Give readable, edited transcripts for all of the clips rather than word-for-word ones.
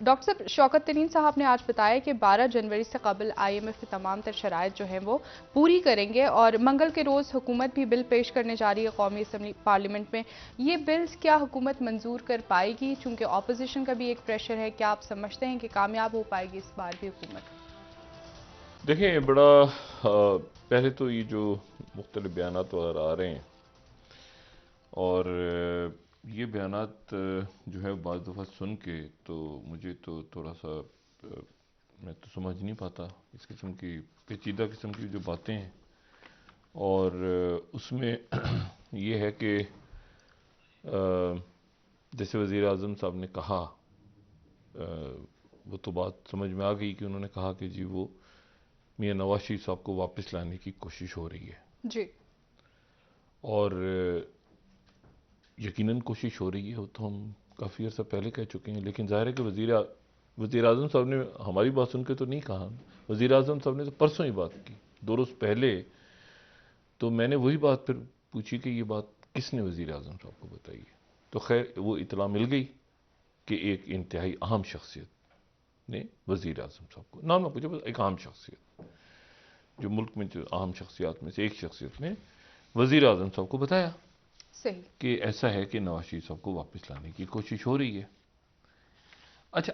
Doctor साहब, शौकत तरीन साहब ने आज बताया कि 12 जनवरी से कबल IMF की तमाम तर शराइत जो हैं वो पूरी करेंगे और मंगल के रोज़ हुकूमत भी बिल पेश करने जा रही है कौमी असम्बली पार्लियामेंट में। ये बिल्स क्या हुकूमत मंजूर कर पाएगी? चूंकि अपोजिशन का भी एक प्रेशर है, क्या आप समझते हैं कि कामयाब हो पाएगी इस बार भी हुकूमत? देखें, बड़ा पहले तो ये जो मुख्तलिफ बयानात वगैरह आ रहे हैं, और ये बयानात जो है बाज़ दफ़ा सुन के तो मुझे तो थोड़ा सा मैं तो समझ नहीं पाता इस किस्म की पेचीदा किस्म की जो बातें हैं। और उसमें ये है कि जैसे वज़ीर आज़म साहब ने कहा, वो तो बात समझ में आ गई कि उन्होंने कहा कि जी वो मियां नवाज शरीफ साहब को वापस लाने की कोशिश हो रही है। जी। और यकीनन कोशिश हो रही है, वो तो हम काफ़ी अर्सा पहले कह चुके हैं। लेकिन ज़ाहिर है कि वज़ीर आज़म साहब ने हमारी बात सुन के तो नहीं कहा। वज़ीर आज़म साहब ने तो परसों ही बात की, 2 रोज़ पहले। तो मैंने वही बात फिर पूछी कि ये बात किसने वज़ीर आज़म साहब को बताई है। तो खैर वो इतला मिल गई कि एक इंतहाई अहम शख्सियत ने वज़ीर आज़म साहब को, नाम ना पूछो, बस एक अहम शख्सियत, जो मुल्क में जो अहम शख्सियात में से एक शख्सियत ने वज़ीर आज़म साहब को बताया सही। कि ऐसा है कि नवाज शरीफ साहब को वापस लाने की कोशिश हो रही है। अच्छा,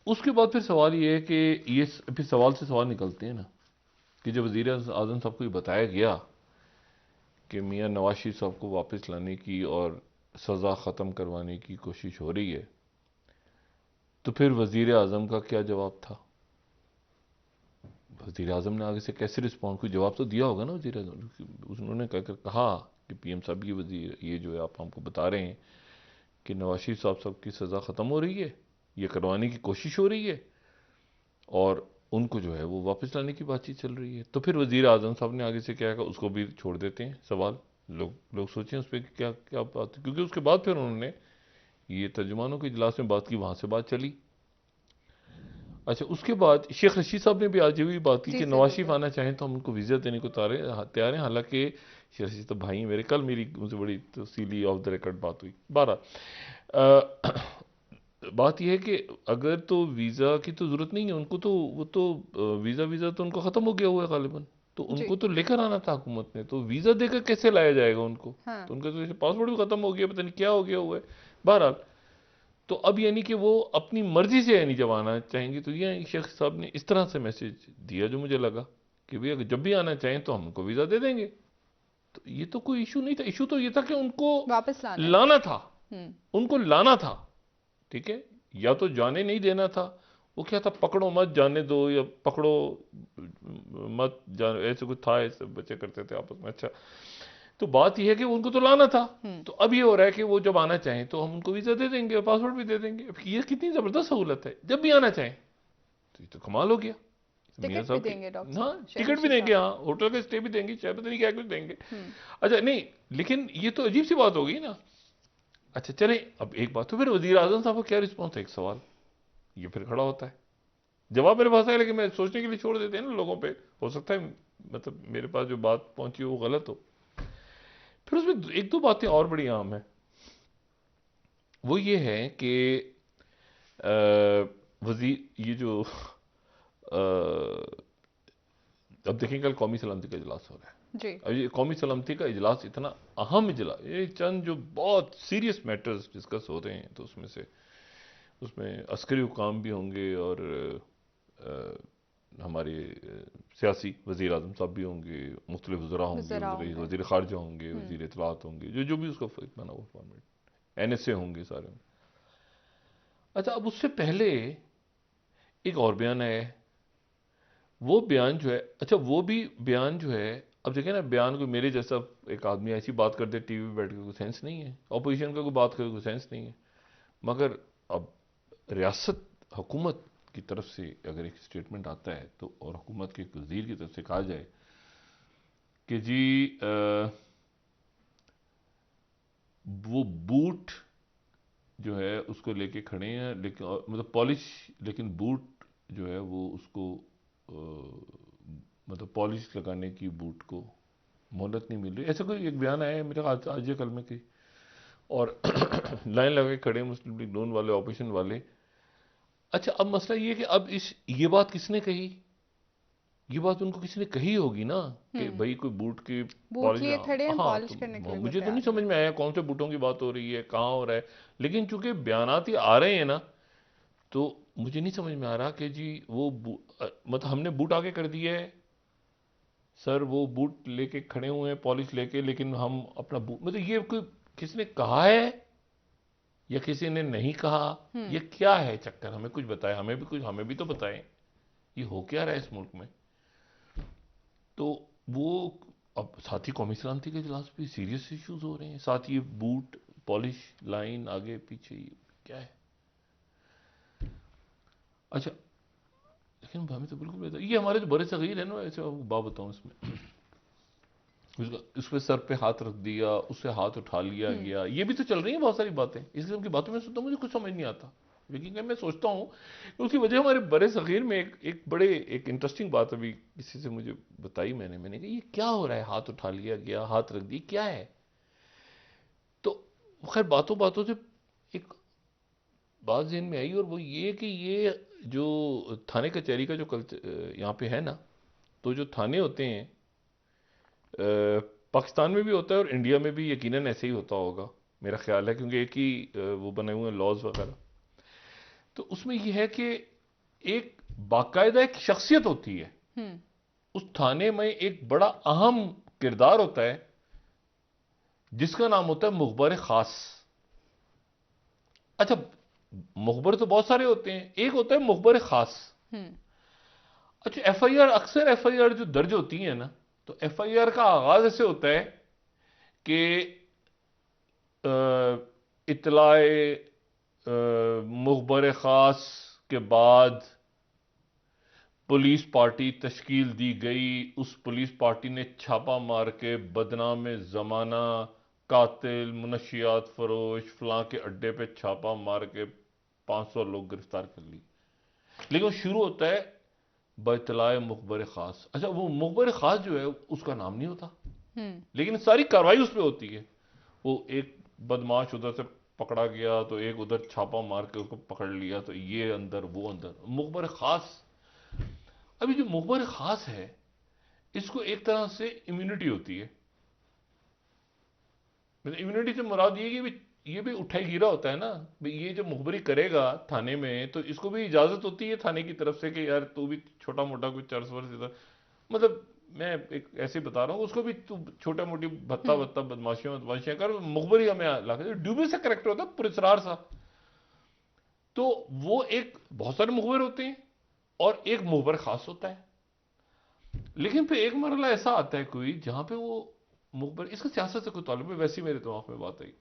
उसके बाद फिर सवाल ये है कि ये फिर सवाल से सवाल निकलते हैं ना, कि जब वज़ीर आज़म साहब को ये बताया गया कि मियां नवाज शरीफ साहब को वापस लाने की और सज़ा ख़त्म करवाने की कोशिश हो रही है, तो फिर वज़ीर आज़म का क्या जवाब था? वज़ीर आज़म ने आगे से कैसे रिस्पॉन्ड, कोई जवाब तो दिया होगा ना वज़ीर आज़म। उन्होंने कहकर कहा कि PM साहब, ये जो है आप हमको बता रहे हैं कि नवाज शरीफ साहब की सज़ा ख़त्म हो रही है, ये करवाने की कोशिश हो रही है, और उनको जो है वो वापस लाने की बातचीत चल रही है। तो फिर वज़ीर आज़म साहब ने आगे से क्या कहा, उसको भी छोड़ देते हैं सवाल। लोग सोचें उस पर क्या क्या बात है, क्योंकि उसके बाद फिर उन्होंने ये तर्जुमानों के इजलास में बात की, वहाँ से बात चली। अच्छा, उसके बाद शेख रशीद साहब ने भी आज भी बात की जी कि जी नवाज शरीफ बिल्कुल। आना चाहें तो हम उनको वीज़ा देने को तैयार हैं। हालांकि शेख रशीद तो भाई हैं मेरे, कल मेरी उनसे बड़ी तफसीली ऑफ द रिकॉर्ड बात हुई। 12 बात यह है कि अगर तो वीज़ा की तो ज़रूरत नहीं है उनको, तो वो तो वीज़ा तो उनको ख़त्म हो गया हुआ है गालिबन। तो जी। उनको तो लेकर आना था हुकूमत ने, तो वीज़ा देकर कैसे लाया जाएगा उनको? हाँ। तो उनका तो पासपोर्ट भी ख़त्म हो गया, पता नहीं क्या हो गया हुआ है। बहरहाल, तो अब यानी कि वो अपनी मर्जी से यानी जब आना चाहेंगे, तो ये शेख साहब ने इस तरह से मैसेज दिया जो मुझे लगा कि भैया जब भी आना चाहें तो हम उनको वीज़ा दे देंगे। तो ये तो कोई इशू नहीं था। इशू तो ये था कि उनको वापस लाना है। लाना था, हम्म। उनको लाना था। ठीक है, या तो जाने नहीं देना था। वो क्या था, पकड़ो मत जाने दो, या पकड़ो मत जाने, ऐसे कुछ था, ऐसे बच्चे करते थे आपस में। अच्छा, तो बात यह है कि उनको तो लाना था। हम्म। तो अब ये हो रहा है कि वो जब आना चाहें तो हम उनको वीज़ा दे देंगे और पासपोर्ट भी दे देंगे। अब ये कितनी ज़बरदस्त सहूलत है, जब भी आना चाहें। तो ये तो कमाल हो गया मियाँ टिकट भी साहब की। देंगे डॉक्टर हाँ, साहब, शेख टिकट भी रशीद देंगे, साहब। हाँ, होटल का स्टे भी देंगे, चाहे पता नहीं क्या कुछ देंगे। हम्म। अच्छा नहीं, लेकिन ये तो अजीब सी बात हो गई ना। अच्छा चले, अब एक बात, तो फिर वज़ीर आज़म साहब का क्या रिस्पॉन्स है, एक सवाल ये फिर खड़ा होता है। जवाब मेरे पास है, लेकिन मैं सोचने के लिए छोड़ देते हैं ना लोगों पे। हो सकता है मतलब मेरे पास जो बात पहुंची हो वो गलत हो। फिर उसमें एक दो बातें और बड़ी आम है। वो ये है कि वजीर ये जो अब देखें, कल कौमी सलामती का इजलास हो रहा है। जी। अब ये कौमी सलामती का इजलास इतना अहम इजलास, ये चंद जो बहुत सीरियस मैटर्स डिस्कस हो रहे हैं, तो उसमें से उसमें अस्करी हुकाम भी होंगे, और हमारे सियासी वज़ीर आज़म साहब भी होंगे, मुख्तलिफ वज़रा होंगे, ज़रा होंगे। वज़ीर ख़ारजा होंगे, हम्म। वज़ीर इत्तलात होंगे, जो जो भी उसका बना हुआ फॉर्मेट, NSA होंगे सारे होंगे। अच्छा, अब उससे पहले एक और बयान आया है। वो बयान जो है, अच्छा वो भी बयान जो है, अब देखें ना, बयान कोई मेरे जैसा एक आदमी ऐसी बात कर दे TV पे बैठ के, कोई सेंस नहीं है। अपोजिशन का कोई बात करे, कोई सेंस नहीं है। मगर अब रियासत हुकूमत की तरफ से अगर एक स्टेटमेंट आता है, तो और हुकूमत के एक वजीर की तरफ से कहा जाए कि जी वो बूट जो है उसको लेके खड़े हैं, लेकिन मतलब पॉलिश, लेकिन बूट जो है वो उसको मतलब पॉलिश लगाने की बूट को मोहलत नहीं मिल रही, ऐसा कोई एक बयान आया है मेरे आज या कल में की। और लाइन लगा के खड़े मुस्लिम लीग नून वाले, ऑपोजिशन वाले। अच्छा, अब मसला ये है कि अब ये बात किसने कही? ये बात उनको किसी ने कही होगी ना कि भाई कोई बूट की बूट पॉलिश। लिए खड़े हैं, हाँ, पॉलिश तो करने के लिए वो मुझे तो नहीं तैयार हैं। समझ में आया कौन से बूटों की बात हो रही है, कहाँ हो रहा है। लेकिन चूंकि बयानात ही आ रहे हैं ना, तो मुझे नहीं समझ में आ रहा कि जी वो मतलब हमने बूट आगे कर दिए है सर, वो बूट लेके खड़े हुए हैं पॉलिश लेके, लेकिन हम अपना बूट, मतलब ये कोई किसने कहा है या किसी ने नहीं कहा? ये क्या है चक्कर? हमें कुछ बताए, हमें भी कुछ, हमें भी तो बताएं ये हो क्या रहा है इस मुल्क में। तो वो, अब साथ ही कौमी सलामती के इजलास पे सीरियस इश्यूज हो रहे हैं, साथ ये बूट पॉलिश लाइन आगे पीछे, ये क्या है? अच्छा, लेकिन हमें तो बिल्कुल बेहतर, ये हमारे जो बड़े सगीर है ना, ऐसे आपको बात बताऊं इसमें, उस पे सर पे हाथ रख दिया, उससे हाथ उठा लिया गया, ये भी तो चल रही है बहुत सारी बातें। इसलिए उनकी बातों में सुनता हूं, मुझे कुछ समझ नहीं आता। लेकिन मैं सोचता हूँ कि उसकी वजह हमारे बड़े सगीर में एक इंटरेस्टिंग बात अभी किसी से मुझे बताई, मैंने कहा ये क्या हो रहा है, हाथ उठा लिया गया, हाथ रख दिया, क्या है? तो खैर बातों बातों से एक बात जहन में आई, और वो ये कि ये जो थाने कचहरी का जो कल्चर यहाँ पे है ना, तो जो थाने होते हैं पाकिस्तान में भी होता है और इंडिया में भी यकीनन ऐसे ही होता होगा, मेरा ख्याल है, क्योंकि एक ही वो बने हुए हैं लॉज वगैरह। तो उसमें यह है कि एक बाकायदा एक शख्सियत होती है उस थाने में, एक बड़ा अहम किरदार होता है जिसका नाम होता है मुखबर खास। अच्छा, मुखबर तो बहुत सारे होते हैं, एक होता है मुखबर खास। अच्छा, एफआईआर, अक्सर एफआईआर जो दर्ज होती है ना, तो एफआईआर का आगाज ऐसे होता है कि इतलाए मुखबर खास के बाद पुलिस पार्टी तश्कील दी गई, उस पुलिस पार्टी ने छापा मार के बदनाम जमाना, कातिल, मुनशियात फरोश फलां के अड्डे पे छापा मार के 500 लोग गिरफ्तार कर ली। लेकिन वो शुरू होता है बतलाए मुखबर खास। अच्छा, वो मुखबर खास जो है उसका नाम नहीं होता, लेकिन सारी कार्रवाई उस पर होती है। वो एक बदमाश उधर से पकड़ा गया तो एक उधर छापा मार के उसको पकड़ लिया, तो ये अंदर वो अंदर, मुखबर खास। अभी जो मुखबर खास है, इसको एक तरह से इम्यूनिटी होती है। मतलब इम्यूनिटी से मुराद ये भी उठाई गिरा होता है ना, भाई ये जो मुखबरी करेगा थाने में, तो इसको भी इजाजत होती है थाने की तरफ से कि यार तू भी छोटा मोटा कुछ चर्च वर्स इधर, मतलब मैं एक ऐसे ही बता रहा हूँ, उसको भी तू छोटा मोटी भत्ता भत्ता बदमाशियां बदमाशियां कर, मुखबरी हमें लाके ड्यूबे सा करेक्टर होता है, पुरस्कार सा। तो वो एक, बहुत सारे मुखबिर होते हैं और एक मुखबर खास होता है। लेकिन फिर एक मरला ऐसा आता है कोई जहां पे वो मुखबर, इसका सियासत से कोई ताल्लुक नहीं, वैसे ही मेरे दिमाग में बात आई।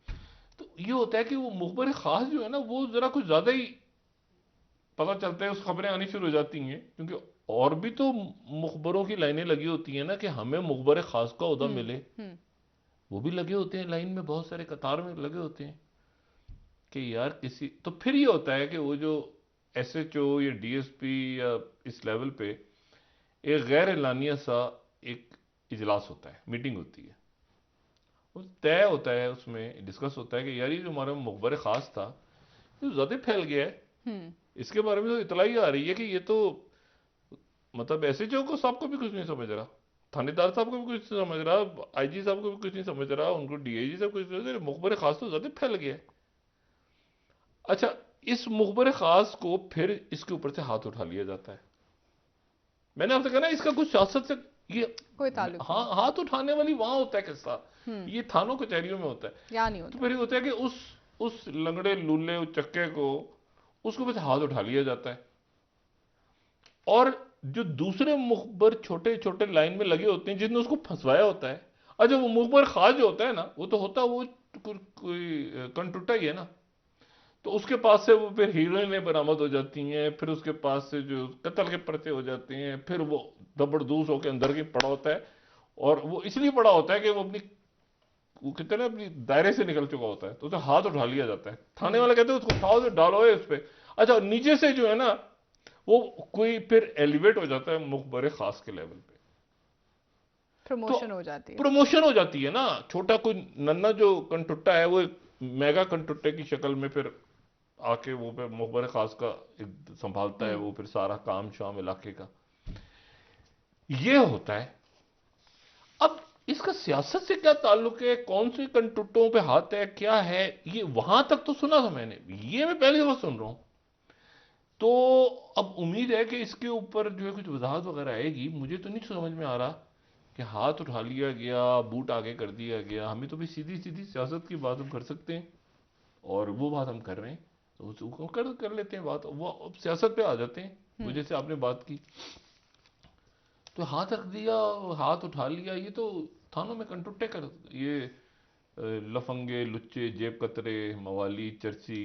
तो ये होता है कि वो मुखबर खास जो है ना, वो जरा कुछ ज्यादा ही पता चलता है, उस खबरें आनी शुरू हो जाती हैं, क्योंकि और भी तो मुखबरों की लाइनें लगी होती हैं ना कि हमें मुखबर खास का ओहदा मिले। वो भी लगे होते हैं लाइन में, बहुत सारे कतार में लगे होते हैं कि यार किसी, तो फिर ये होता है कि वो जो एसएचओ या डीएसपी या इस लेवल पे एक गैर एलानिया सा एक इजलास होता है, मीटिंग होती है, वो तय होता है, उसमें डिस्कस होता है कि यार ये जो हमारा मुखबर खास था ये तो ज्यादा फैल गया है, इसके बारे में तो इतला ही आ रही है कि ये तो, मतलब एसएचओ को साहब को भी कुछ नहीं समझ रहा, थानेदार साहब को भी कुछ नहीं समझ रहा, आईजी साहब को भी कुछ नहीं समझ रहा, उनको डीआईजी साहब कुछ नहीं समझ रहा, मुखबर खास तो ज्यादा फैल गया है। अच्छा, इस मुखबर खास को फिर इसके ऊपर से हाथ उठा लिया जाता है। मैंने आपसे कहा ना, इसका कुछ सियासत से ये, कोई ताल्लुक हाँ, नहीं। हाथ उठाने वाली वहां होता है किस्सा, ये थानों कचहरियों में होता है। या नहीं तो होता। फिर ये होता है कि उस लंगड़े लूले उस चक्के को, उसको बस हाथ उठा लिया जाता है, और जो दूसरे मुखबर छोटे छोटे लाइन में लगे होते हैं जिसने उसको फंसवाया होता है, अच्छा वो मुखबर खास जो होता है ना, वो तो होता है वो कोई कंटुटा ही है ना, तो उसके पास से वो फिर हीरोइनें बरामद हो जाती हैं, फिर उसके पास से जो कत्ल के पर्चे हो जाते हैं, फिर वो दबड़दूस होकर अंदर की पड़ा होता है, और वो इसलिए पड़ा होता है कि वो अपनी, वो कहते हैं ना, अपनी दायरे से निकल चुका होता है, तो उसे हाथ उठा लिया जाता है। थाने वाले कहते हैं उसको उठाओ, तो डालो है उस पर। अच्छा, नीचे से जो है ना, वो कोई फिर एलिवेट हो जाता है मुखबर खास के लेवल पे, तो प्रमोशन हो जाती है। प्रमोशन हो जाती है ना। छोटा कोई नन्ना जो कंटुट्टा है वो एक मेगा कंटुट्टे की शक्ल में फिर आके वो पे मुखबर खास का एक संभालता है, वो फिर सारा काम शाम इलाके का, ये होता है। अब इसका सियासत से क्या ताल्लुक है, कौन से कंटुटों पे हाथ है, क्या है, ये वहां तक तो सुना था मैंने, ये मैं पहली दफा सुन रहा हूं। तो अब उम्मीद है कि इसके ऊपर जो है कुछ वजाहत वगैरह आएगी। मुझे तो नहीं समझ में आ रहा कि हाथ उठा लिया गया, बूट आगे कर दिया गया। हमें तो भी सीधी सीधी सियासत की बात हम कर सकते हैं, और वो बात हम कर रहे हैं, तो उसको कर लेते हैं बात। वो अब सियासत पे आ जाते हैं। वो जैसे आपने बात की, तो हाथ रख दिया, हाथ उठा लिया, ये तो थानों में कंटुट्टे कर, ये लफंगे लुच्चे जेब कतरे मवाली चर्ची